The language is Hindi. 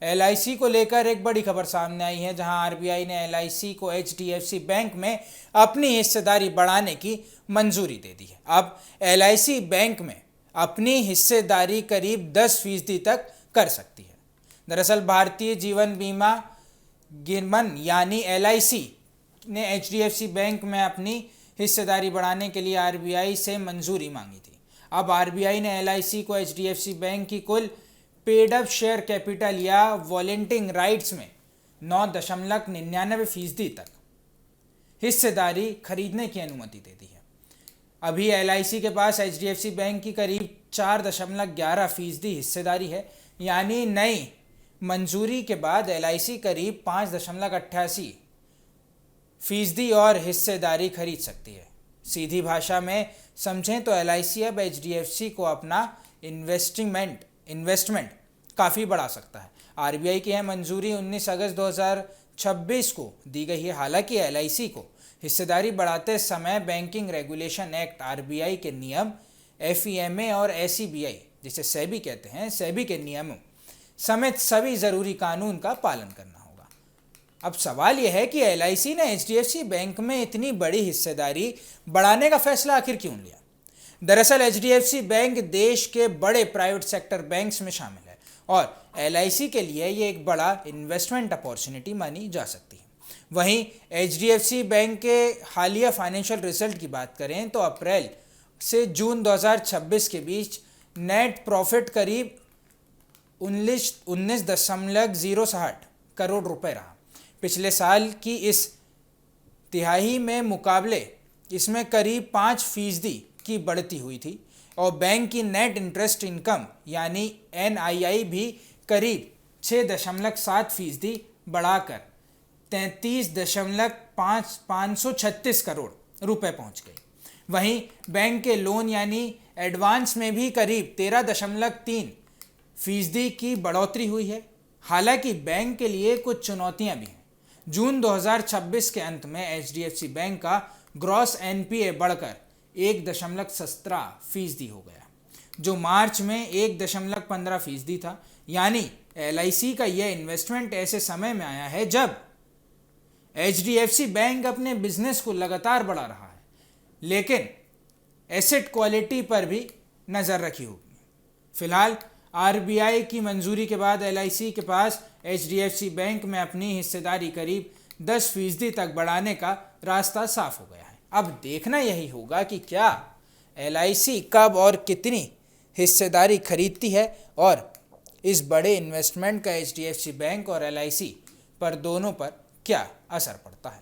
एलआईसी को लेकर एक बड़ी खबर सामने आई है, जहां आरबीआई ने एलआईसी को एचडीएफसी बैंक में अपनी हिस्सेदारी बढ़ाने की मंजूरी दे दी है। अब एलआईसी बैंक में अपनी हिस्सेदारी करीब 10% तक कर सकती है। दरअसल भारतीय जीवन बीमा निगम यानी एलआईसी ने एचडीएफसी बैंक में अपनी हिस्सेदारी बढ़ाने के लिए आरबीआई से मंजूरी मांगी थी। अब आरबीआई ने एलआईसी को एचडीएफसी बैंक की कुल पेड अप शेयर कैपिटल या वॉलेंटिंग राइट्स में 9.99% तक हिस्सेदारी खरीदने की अनुमति दे दी है। अभी एलआईसी के पास एचडीएफसी बैंक की करीब 4.11% हिस्सेदारी है, यानी नई मंजूरी के बाद एलआईसी करीब 5.88% और हिस्सेदारी खरीद सकती है। सीधी भाषा में समझें तो एलआईसी अब एचडीएफसी को अपना इन्वेस्टमेंट काफ़ी बढ़ा सकता है। आरबीआई की यह मंजूरी 19 अगस्त 2026 को दी गई है। हालांकि एलआईसी को हिस्सेदारी बढ़ाते समय बैंकिंग रेगुलेशन एक्ट आरबीआई के नियम, एफईएमए और एसीबीआई जिसे सेबी कहते हैं, सेबी के नियमों समेत सभी ज़रूरी कानून का पालन करना होगा। अब सवाल यह है कि एलआईसी ने एचडीएफसी बैंक में इतनी बड़ी हिस्सेदारी बढ़ाने का फैसला आखिर क्यों लिया। दरअसल एचडीएफसी बैंक देश के बड़े प्राइवेट सेक्टर बैंक्स में शामिल है और एलआईसी के लिए ये एक बड़ा इन्वेस्टमेंट अपॉर्चुनिटी मानी जा सकती है। वहीं एचडीएफसी बैंक के हालिया फाइनेंशियल रिजल्ट की बात करें तो अप्रैल से जून 2026 के बीच नेट प्रॉफिट करीब 19.060 करोड़ रुपए रहा। पिछले साल की इस तिहाई में मुकाबले इसमें करीब 5% की बढ़ती हुई थी और बैंक की नेट इंटरेस्ट इनकम यानी एनआईआई भी करीब 6.7% बढ़ाकर 33.536 करोड़ रुपए पहुंच गई। वहीं बैंक के लोन यानी एडवांस में भी करीब 13.3% की बढ़ोतरी हुई है। हालांकि बैंक के लिए कुछ चुनौतियां भी हैं। जून 2026 के अंत में एचडीएफसी बैंक का ग्रॉस एनपीए बढ़कर 1.17% हो गया, जो मार्च में 1.15% था। यानी एलआईसी का यह इन्वेस्टमेंट ऐसे समय में आया है जब एचडीएफसी बैंक अपने बिजनेस को लगातार बढ़ा रहा है, लेकिन एसेट क्वालिटी पर भी नज़र रखी होगी। फिलहाल आरबीआई की मंजूरी के बाद एलआईसी के पास एचडीएफसी बैंक में अपनी हिस्सेदारी करीब 10% तक बढ़ाने का रास्ता साफ हो गया है। अब देखना यही होगा कि क्या एलआईसी कब और कितनी हिस्सेदारी खरीदती है और इस बड़े इन्वेस्टमेंट का एचडीएफसी बैंक और एलआईसी पर दोनों पर क्या असर पड़ता है।